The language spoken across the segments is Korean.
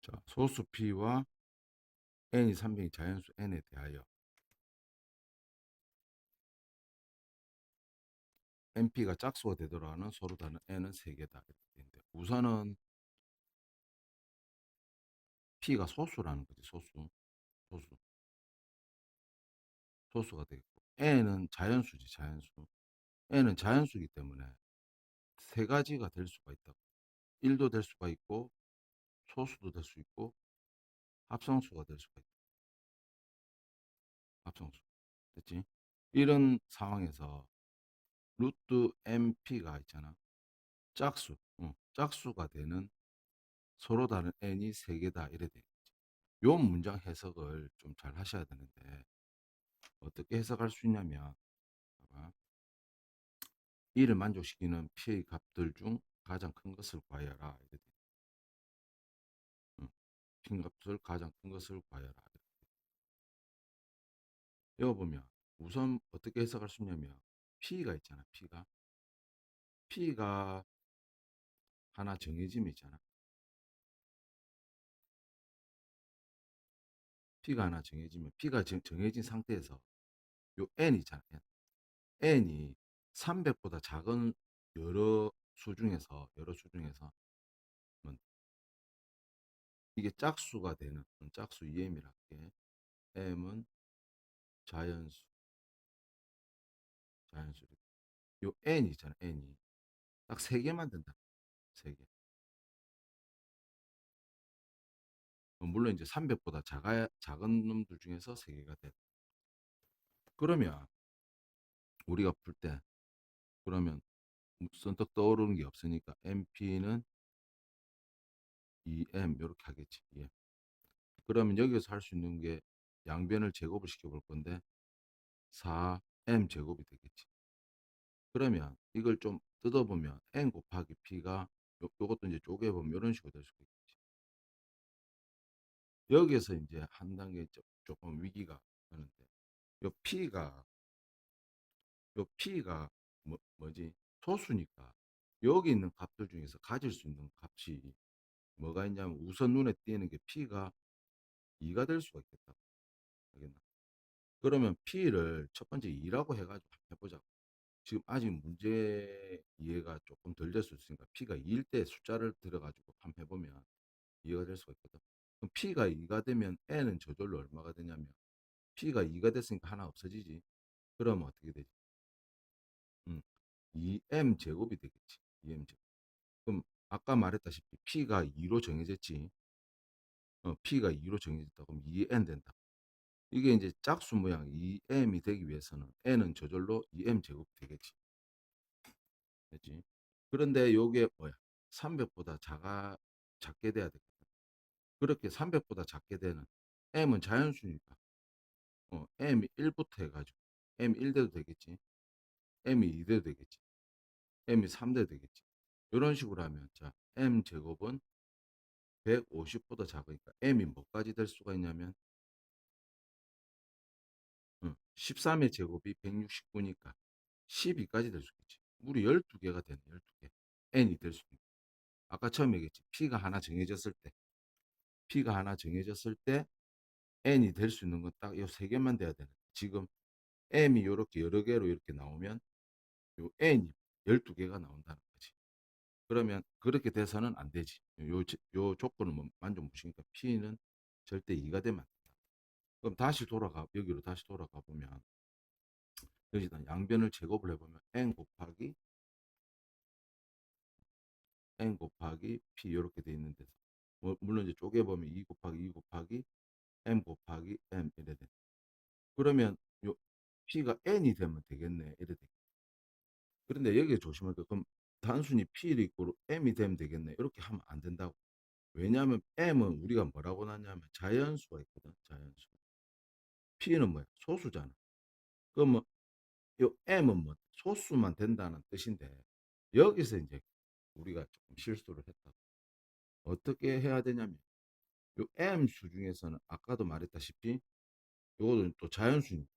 자, 소수 P와 n이 300이 자연수 n에 대하여 np가 짝수가 되도록 하는 서로 다른 n은 3개다. 이렇게 되는데 우선은 P가 소수라는 거지. 소수, 소수가 되겠고 n은 자연수지. n은 자연수이기 때문에 세 가지가 될 수가 있다고. 1도 될 수가 있고 소수도 될 수 있고 합성수가 될 수가 있다. 합성수. 됐지? 이런 상황에서 루트 np가 있잖아. 짝수가 되는 서로 다른 n이 3개다. 이래 돼. 요 문장 해석을 좀 잘 하셔야 되는데 어떻게 해석할 수 있냐면 봐봐. 이를 만족시키는 p의 값들 중 가장 큰 것을 구하여라. 이래 돼. p 값을 가장 큰 것을 구하여라. 여기 보면 우선 어떻게 해석할 수 있냐면 p가 있잖아. p가 하나 정해짐이 있잖아. p가 하나 정해지면 p가 정해진 상태에서 요 n 있잖아. n이 300보다 작은 여러 수 중에서 뭐 이게 짝수가 되는 짝수 EM이랄게. M은 자연수. 요 N 있잖아. N이 딱 3개만 된다. 3개. 물론 이제 300보다 작은 놈들 중에서 3개가 돼. 그러면 우리가 풀 때 그러면 선뜻 떠오르는 게 없으니까 MP는 2M 이렇게 하겠지. 예. 그러면 여기서 할 수 있는 게 양변을 제곱을 시켜볼 건데 4M 제곱이 되겠지. 그러면 이걸 좀 뜯어보면 n 곱하기 p가 요것도 이제 쪼개보면 이런 식으로 될 수가 있겠지. 여기에서 이제 한 단계 조금 위기가 되는데 요 p가 뭐지 소수니까 여기 있는 값들 중에서 가질 수 있는 값이 뭐가 있냐면 우선 눈에 띄는 게 p가 2가 될 수가 있겠다. 알겠나? 그러면 p를 첫 번째 2라고 해가지고 해보자. 지금 아직 문제 이해가 조금 덜 될 수 있으니까 p가 2일 때 숫자를 들어가지고 한번 해보면 이해가 될 수가 있거든. 그럼 p가 2가 되면 n은 저절로 얼마가 되냐면 p가 2가 됐으니까 하나 없어지지. 그러면 어떻게 되지? 2m 제곱이 되겠지. 2m 제곱. 그럼 아까 말했다시피 p가 2로 정해졌지. p가 2로 정해졌다. 그럼 2n 된다. 이게 이제 짝수 모양 2m이 되기 위해서는 n은 저절로 2m 제곱이 되겠지. 됐지? 그런데 요게 뭐야? 300보다 작게 돼야 되거든. 그렇게 300보다 작게 되는 m은 자연수니까 m이 1부터 해가지고 m이 1 돼도 되겠지. m이 2 돼도 되겠지. m이 3 돼도 되겠지. 이런 식으로 하면 자 m 제곱은 150보다 작으니까 m이 뭐까지 될 수가 있냐면 13의 제곱이 169니까 12까지 될 수 있겠지. 우리 12개가 되네. 12개. n이 될 수 있는. 아까 처음 얘기했지. P가 하나 정해졌을 때 n이 될 수 있는 건 딱 이 세 개만 돼야 되는. 지금 m이 이렇게 여러 개로 이렇게 나오면 요 n이 12개가 나온다는 거지. 그러면 그렇게 돼서는 안 되지. 요 조건을 만족 못 시키니까 P는 절대 2가 되면 안 된다. 그럼 여기로 다시 돌아가 보면 여기다 양변을 제곱을 해보면 n 곱하기 p 이렇게 돼 있는 데서 물론 이제 쪼개보면 2 곱하기 2 곱하기 m 곱하기 m 이래 돼. 그러면 요 p가 n이 되면 되겠네. 이래 돼. 그런데 여기 조심할 게 그럼 단순히 p를 이꼬로 m이 되면 되겠네. 이렇게 하면 안 된다고. 왜냐하면 m은 우리가 뭐라고 놨냐면 자연수가 있거든. 자연수. p는 뭐야? 소수잖아. 그러면 요 m은 뭐 소수만 된다는 뜻인데 여기서 이제 우리가 조금 실수를 했다. 어떻게 해야 되냐면 요 m 수 중에서는 아까도 말했다시피 요거는 또 자연수니까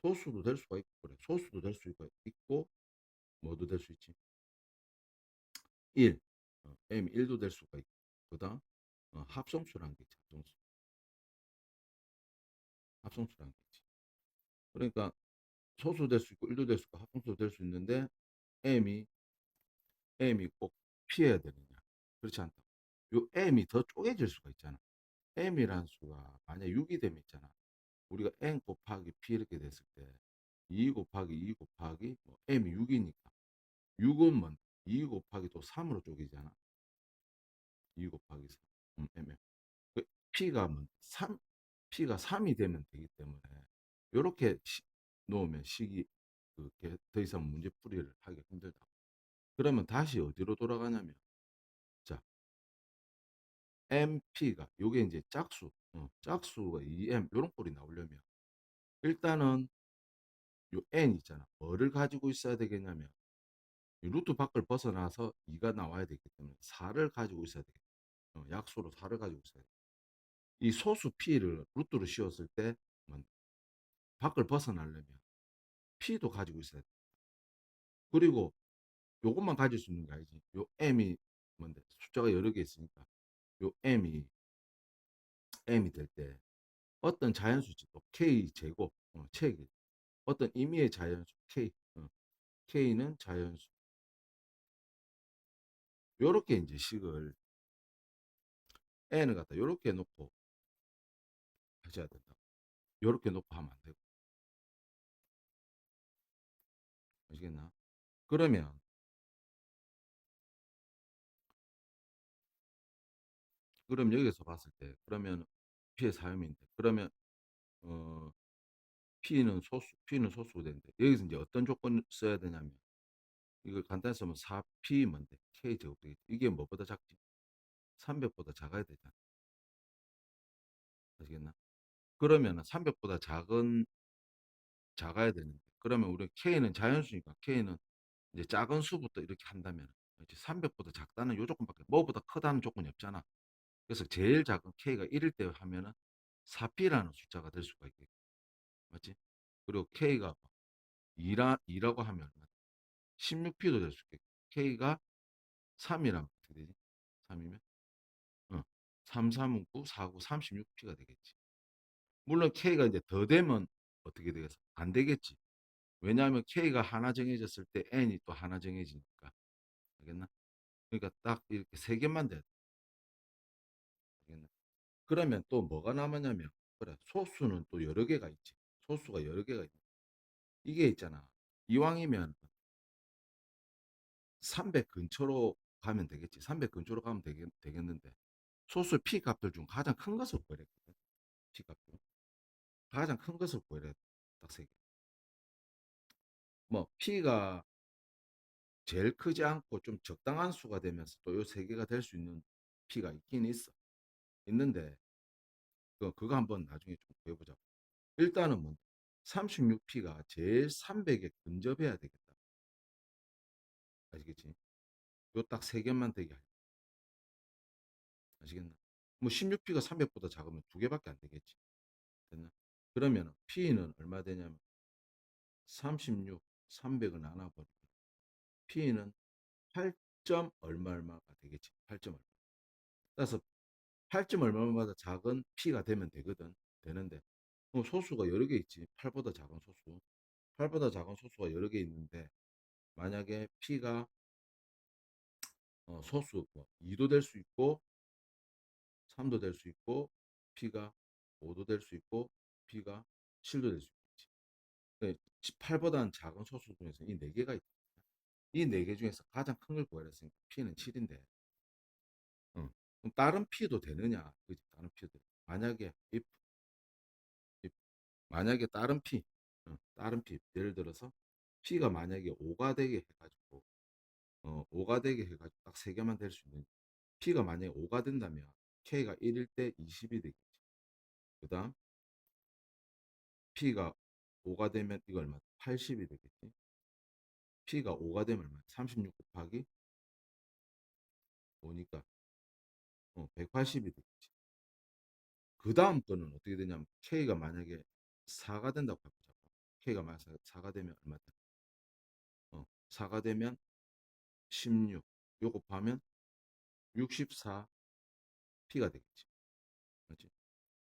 소수도 될 수가 있고 그래. 소수도 될 수 있고 뭐도 될 수 있지. 1 m이 1도 될 수가 있고 그다음 합성수라는 게 있지. 합성수라는 게 있지. 그러니까 소수 될 수 있고 일도 될 수 있고 합성수 될 수 있는데 m이 꼭 피해야 되느냐? 그렇지 않다. 요 m이 더 쪼개질 수가 있잖아. m이란 수가 만약 6이 되면 있잖아. 우리가 n 곱하기 p 이렇게 됐을 때 2 곱하기 2 곱하기 뭐 m이 6이니까 6은 뭐 2 곱하기 또 3으로 쪼개지잖아. 2 곱하기 3. m. 그 p가 뭐 3, p가 3이 되면 되기 때문에 요렇게 놓으면 식이 더 이상 문제풀이를 하기 힘들다. 그러면 다시 어디로 돌아가냐면 자 MP가 요게 이제 짝수 짝수가 2M 요런 꼴이 나오려면 일단은 요 N 있잖아. 뭐를 가지고 있어야 되겠냐면 루트 밖을 벗어나서 2가 나와야 되기 때문에 4를 가지고 있어야 되겠다. 약수로 4를 가지고 있어야 돼. 이 소수 P를 루트로 씌웠을 때 밖을 벗어나려면 P도 가지고 있어야 돼. 그리고 요것만 가질 수 있는 게 아니지. 요 M이 뭔데 숫자가 여러 개 있으니까 요 M이 될 때 어떤 자연수지 또 K 제곱 책이 어떤 임의의 자연수 K K는 자연수 요렇게 이제 식을 N을 갖다 요렇게 놓고 하셔야 된다. 요렇게 놓고 하면 안 되고 아시겠나? 그러면 여기서 봤을 때 그러면 P의 사용인데 그러면 어 P는 소수가 되는데 여기서 이제 어떤 조건 써야 되냐면 이걸 간단히 쓰면 4P 뭔데 K 제곱 되겠지. 이게 뭐보다 작지? 300보다 작아야 되잖아. 아시겠나? 그러면 300보다 작아야 되는데 그러면 우리 K는 자연수니까 K는 이제 작은 수부터 이렇게 한다면 이제 300보다 작다는 요 조건밖에 뭐보다 크다는 조건이 없잖아. 그래서 제일 작은 K가 1일 때 하면은 4P라는 숫자가 될 수가 있겠지. 맞지? 그리고 K가 2라고 하면 얼마? 16P도 될 수 있겠고 K가 3이라면 어떻게 되지? 3이면 3, 3은 9, 4, 9, 36P가 되겠지. 물론 K가 이제 더 되면 어떻게 되겠어? 안 되겠지. 왜냐하면 K가 하나 정해졌을 때 N이 또 하나 정해지니까. 알겠나? 그러니까 딱 이렇게 세 개만 돼. 알겠나? 그러면 또 뭐가 남았냐면, 그래, 소수는 또 여러 개가 있지. 소수가 여러 개가 있 이게 있잖아. 이왕이면 300 근처로 가면 되겠지. 300 근처로 가면 되겠는데, 소수 P 값들 중 가장 큰 것을 구해야 겠거든. P 값들. 가장 큰 것을 구해야 돼. 딱 세 개. 뭐, P가 제일 크지 않고 좀 적당한 수가 되면서 또 요 세 개가 될 수 있는 P가 있긴 있어. 있는데, 그거 한번 나중에 좀 구해보자. 일단은 뭐 36P가 제일 300에 근접해야 되겠다. 아시겠지? 요 딱 세 개만 되게 할. 아시겠나? 뭐 16P가 300보다 작으면 두 개밖에 안 되겠지. 됐나? 그러면 P는 얼마 되냐면 36, 300을 나눠버리면 P는 8점 얼마 얼마가 되겠지. 8점 얼마. 따라서 8점 얼마마다 작은 P가 되면 되거든. 되는데 소수가 여러 개 있지. 8보다 작은 소수. 8보다 작은 소수가 여러 개 있는데 만약에 P가 소수 뭐 2도 될 수 있고 3도 될 수 있고 P가 5도 될 수 있고 P가 7도 될 수 있지. 8보다는 작은 소수 중에서 이 네 개가 있다. 이 네 개 중에서 가장 큰 걸 구하라 했으니까 P는 7인데 그럼 다른 P도 되느냐? 그지? 다른 P도 만약에 if 만약에 다른 P 예를 들어서 P가 만약에 5가 되게 해가지고 5가 되게 해가지고 딱 세 개만 될 수 있는 P가 만약에 5가 된다면 K가 1일 때 20이 되겠지. 그 다음 P가 5가 되면 이거 얼마? 80이 되겠지. P가 5가 되면 얼마? 36 곱하기 5니까 180이 되겠지. 그 다음 거는 어떻게 되냐면 K가 만약에 4가 된다고 해보자. K가 만약 4가 되면 얼마 돼? 4가 되면 16. 요 곱하면 64 P가 되겠지. 그렇지?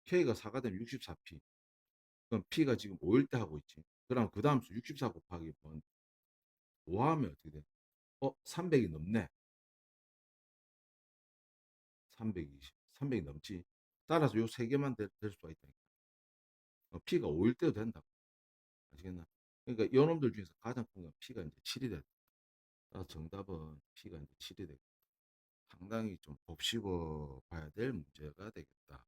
K가 4가 되면 64P. 그럼 P가 지금 5일 때 하고 있지. 그럼 그 다음 수 64 곱하기 5 하면 어떻게 돼? 300이 넘네. 320. 300이 넘지. 따라서 요 세 개만 될 수가 있다. P가 5일 때도 된다. 아시겠나? 그러니까 이놈들 중에서 가장 큰 건 P가 이제 7이 됐다. 따라서 정답은 P가 이제 7이 되겠다. 상당히 좀 곱씹어 봐야 될 문제가 되겠다.